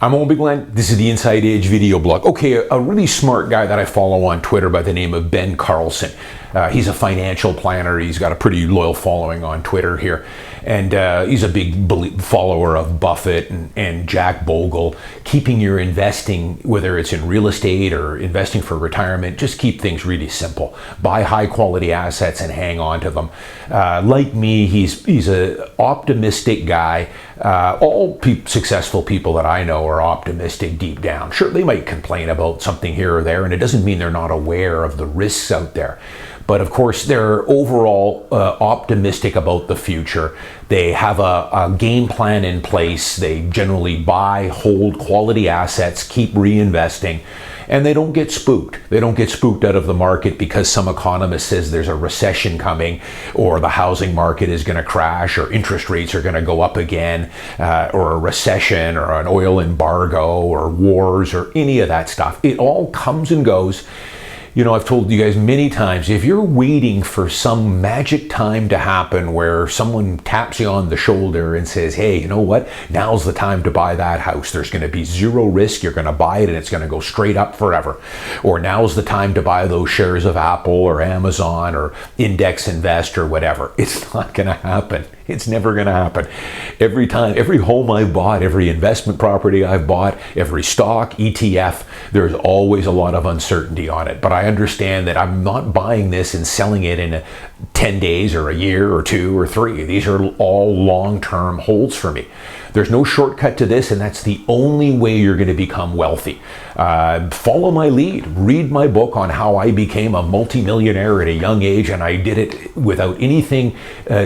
I'm Owen Bigland. This is the Inside Edge video blog. Okay, a really smart guy that I follow on Twitter by the name of Ben Carlson. He's a financial planner. He's got a pretty loyal following on Twitter here. And he's a big follower of Buffett and Jack Bogle. Keeping your investing, whether it's in real estate or investing for retirement, just keep things really simple. Buy high quality assets and hang on to them. Like me, he's an optimistic guy. All successful people that I know are optimistic deep down. Sure, they might complain about something here or there, and it doesn't mean they're not aware of the risks out there. But of course, they're overall optimistic about the future. They have a game plan in place. They generally buy, hold quality assets, keep reinvesting, and they don't get spooked. They don't get spooked out of the market because some economist says there's a recession coming, or the housing market is going to crash, or interest rates are going to go up again, or a recession, or an oil embargo, or wars, or any of that stuff. It all comes and goes. You know, I've told you guys many times, if you're waiting for some magic time to happen where someone taps you on the shoulder and says, hey, you know what, now's the time to buy that house. There's going to be zero risk. You're going to buy it and it's going to go straight up forever. Or now's the time to buy those shares of Apple or Amazon or index invest or whatever. It's not going to happen. It's never going to happen. Every time, every home I've bought, every investment property I've bought, every stock, ETF, there's always a lot of uncertainty on it. But I understand that I'm not buying this and selling it in 10 days or a year or 2 or 3. These are all long-term holds for me. There's no shortcut to this, and that's the only way you're going to become wealthy. Follow my lead. Read my book on how I became a multimillionaire at a young age, and I did it without anything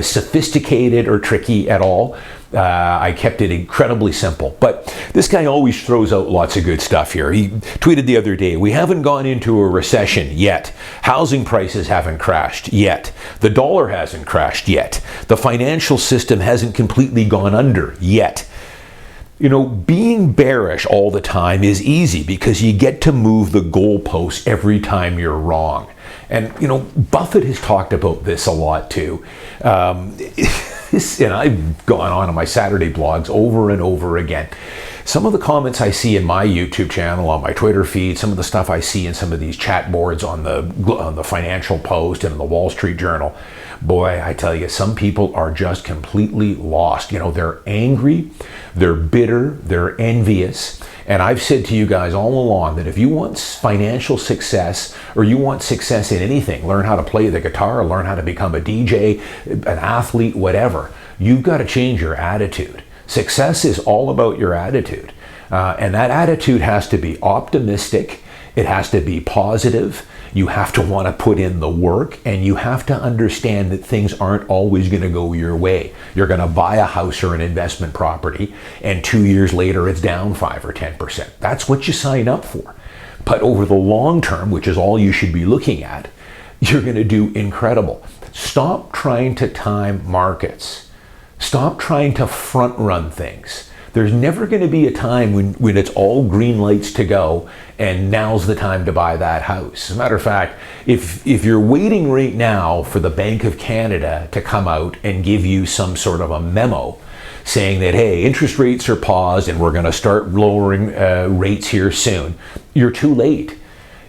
sophisticated or tricky at all. I kept it incredibly simple. But this guy always throws out lots of good stuff here. He tweeted the other day, we haven't gone into a recession yet. Housing prices haven't crashed yet. The dollar hasn't crashed yet. The financial system hasn't completely gone under yet. You know, being bearish all the time is easy because you get to move the goalposts every time you're wrong. And, you know, Buffett has talked about this a lot too. And I've gone on my Saturday blogs over and over again. Some of the comments I see in my YouTube channel, on my Twitter feed, some of the stuff I see in some of these chat boards on the Financial Post and the Wall Street Journal, boy, I tell you, some people are just completely lost. You know, they're angry, they're bitter, they're envious. And I've said to you guys all along that if you want financial success, or you want success in anything, learn how to play the guitar, learn how to become a DJ, an athlete, whatever, you've got to change your attitude. Success is all about your attitude. And that attitude has to be optimistic. It has to be positive. You have to want to put in the work, and you have to understand that things aren't always going to go your way. You're going to buy a house or an investment property, and 2 years later it's down 5 or 10%. That's what you sign up for. But over the long term, which is all you should be looking at, you're going to do incredible. Stop trying to time markets. Stop trying to front run things. There's never going to be a time when it's all green lights to go and now's the time to buy that house. As a matter of fact, if you're waiting right now for the Bank of Canada to come out and give you some sort of a memo saying that, hey, interest rates are paused and we're going to start lowering rates here soon, you're too late.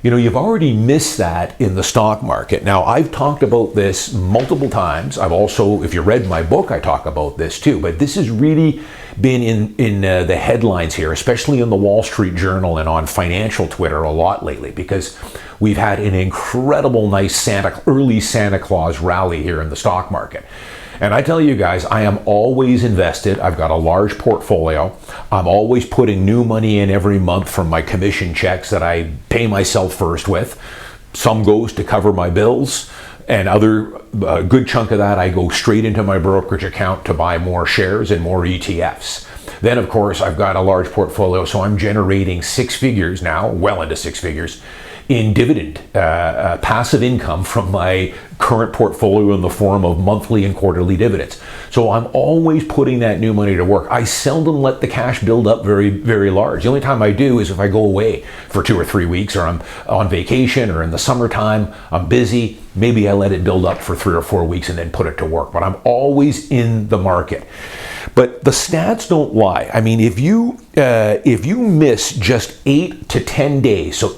You know, you've already missed that in the stock market. Now, I've talked about this multiple times. I've also, if you read my book, I talk about this too. But this has really been in the headlines here, especially in the Wall Street Journal and on financial Twitter a lot lately, because we've had an incredible nice early Santa Claus rally here in the stock market. And I tell you guys, I am always invested. I've got a large portfolio. I'm always putting new money in every month from my commission checks that I pay myself first with. Some goes to cover my bills, and a good chunk of that I go straight into my brokerage account to buy more shares and more ETFs. Then, of course, I've got a large portfolio, so I'm generating 6 figures now, well into 6 figures, in dividend, passive income from my current portfolio in the form of monthly and quarterly dividends. So I'm always putting that new money to work. I seldom let the cash build up very, very large. The only time I do is if I go away for 2 or 3 weeks, or I'm on vacation, or in the summertime, I'm busy. Maybe I let it build up for 3 or 4 weeks and then put it to work. But I'm always in the market. But the stats don't lie. I mean, if you miss just 8 to 10 days, so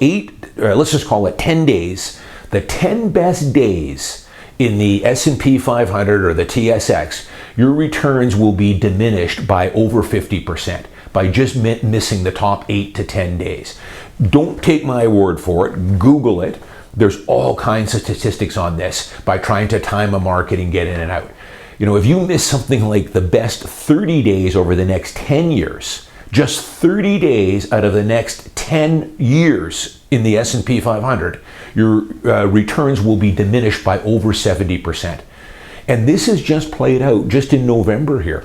let's just call it 10 days, the 10 best days in the S&P 500 or the TSX, your returns will be diminished by over 50% by just missing the top 8 to 10 days. Don't take my word for it. Google it. There's all kinds of statistics on this by trying to time a market and get in and out. You know, if you miss something like the best 30 days over the next 10 years, just 30 days out of the next 10 years in the S&P 500, your returns will be diminished by over 70%. And this has just played out just in November here.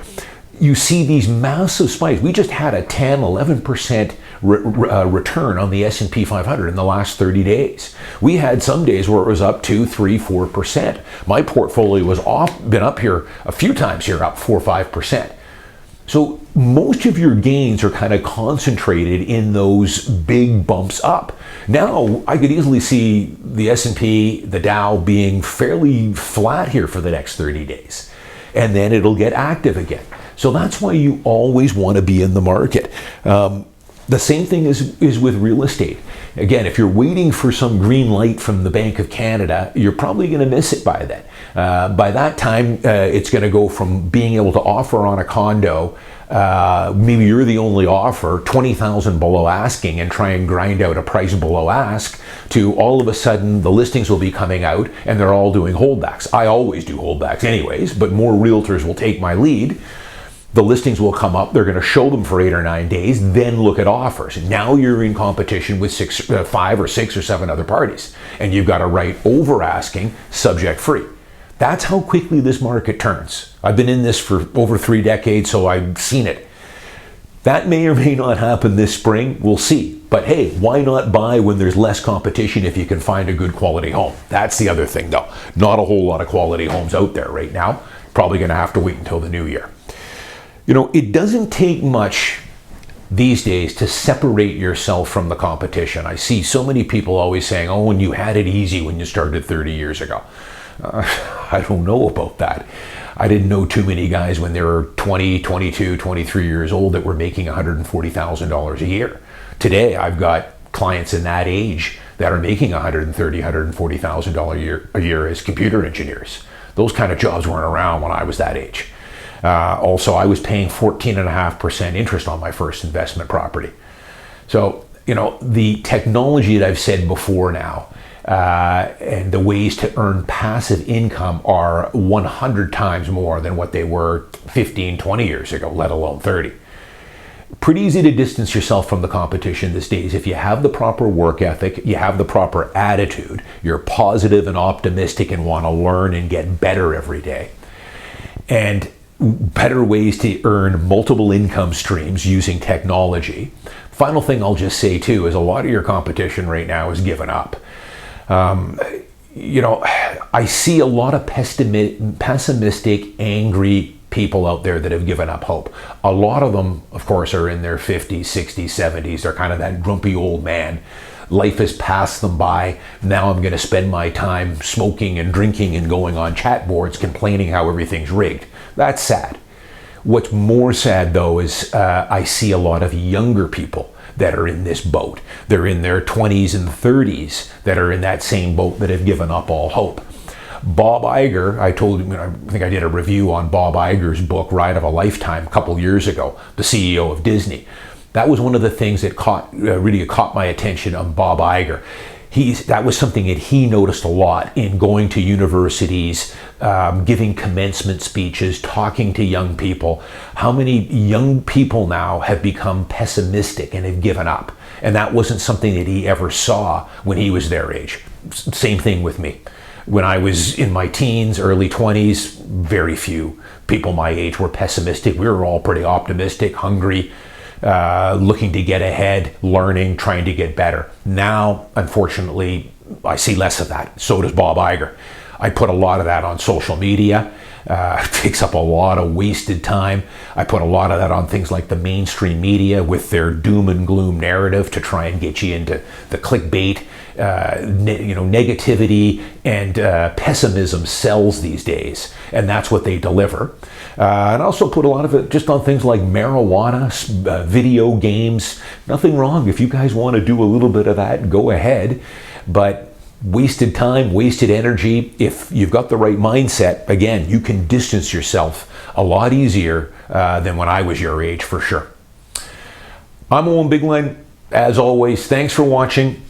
You see these massive spikes. We just had a 10, 11% return on the S&P 500 in the last 30 days. We had some days where it was up 2, 3, 4%. My portfolio was been up here a few times here, up 4 or 5%. So most of your gains are kind of concentrated in those big bumps up. Now, I could easily see the S&P, the Dow being fairly flat here for the next 30 days. And then it'll get active again. So that's why you always want to be in the market. The same thing is with real estate. Again, if you're waiting for some green light from the Bank of Canada, you're probably going to miss it by then. By that time, it's going to go from being able to offer on a condo, maybe you're the only offer, $20,000 below asking, and try and grind out a price below ask, to all of a sudden the listings will be coming out and they're all doing holdbacks. I always do holdbacks anyways, but more realtors will take my lead. The listings will come up, they're going to show them for 8 or 9 days, then look at offers. Now you're in competition with 5 or 6 or 7 other parties, and you've got a right over asking, subject free. That's how quickly this market turns. I've been in this for over 3 decades, so I've seen it. That may or may not happen this spring, we'll see. But hey, why not buy when there's less competition if you can find a good quality home? That's the other thing though. Not a whole lot of quality homes out there right now. Probably going to have to wait until the new year. You know, it doesn't take much these days to separate yourself from the competition. I see so many people always saying, oh, and you had it easy when you started 30 years ago. I don't know about that. I didn't know too many guys when they were 20, 22, 23 years old that were making $140,000 a year. Today, I've got clients in that age that are making $130,000, $140,000 a year as computer engineers. Those kind of jobs weren't around when I was that age. Also, I was paying 14.5% interest on my first investment property. So, you know, the technology that I've said before now, and the ways to earn passive income are 100 times more than what they were 15, 20 years ago, let alone 30. Pretty easy to distance yourself from the competition these days. If you have the proper work ethic, you have the proper attitude, you're positive and optimistic and want to learn and get better every day. And better ways to earn multiple income streams using technology. Final thing I'll just say too is a lot of your competition right now is given up. You know, I see a lot of pessimistic, angry people out there that have given up hope. A lot of them, of course, are in their 50s, 60s, 70s. They're kind of that grumpy old man. Life has passed them by. Now I'm going to spend my time smoking and drinking and going on chat boards complaining how everything's rigged. That's sad. What's more sad though is I see a lot of younger people that are in this boat. They're in their 20s and 30s that are in that same boat that have given up all hope. Bob Iger, I think I did a review on Bob Iger's book, Ride of a Lifetime, a couple years ago, the CEO of Disney. That was one of the things that really caught my attention on Bob Iger. That was something that he noticed a lot in going to universities, giving commencement speeches, talking to young people. How many young people now have become pessimistic and have given up? And that wasn't something that he ever saw when he was their age. Same thing with me. When I was in my teens, early 20s, very few people my age were pessimistic. We were all pretty optimistic, hungry, looking to get ahead, learning, trying to get better. Now, unfortunately, I see less of that. So does Bob Iger. I put a lot of that on social media. It takes up a lot of wasted time. I put a lot of that on things like the mainstream media with their doom and gloom narrative to try and get you into the clickbait. Negativity and pessimism sells these days, and that's what they deliver. And I also put a lot of it just on things like marijuana, video games. Nothing wrong. If you guys want to do a little bit of that, go ahead. But wasted time, wasted energy. If you've got the right mindset, again, you can distance yourself a lot easier than when I was your age, for sure. I'm Owen Bigland. As always, thanks for watching.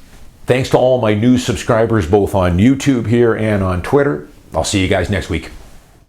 Thanks to all my new subscribers, both on YouTube here and on Twitter. I'll see you guys next week.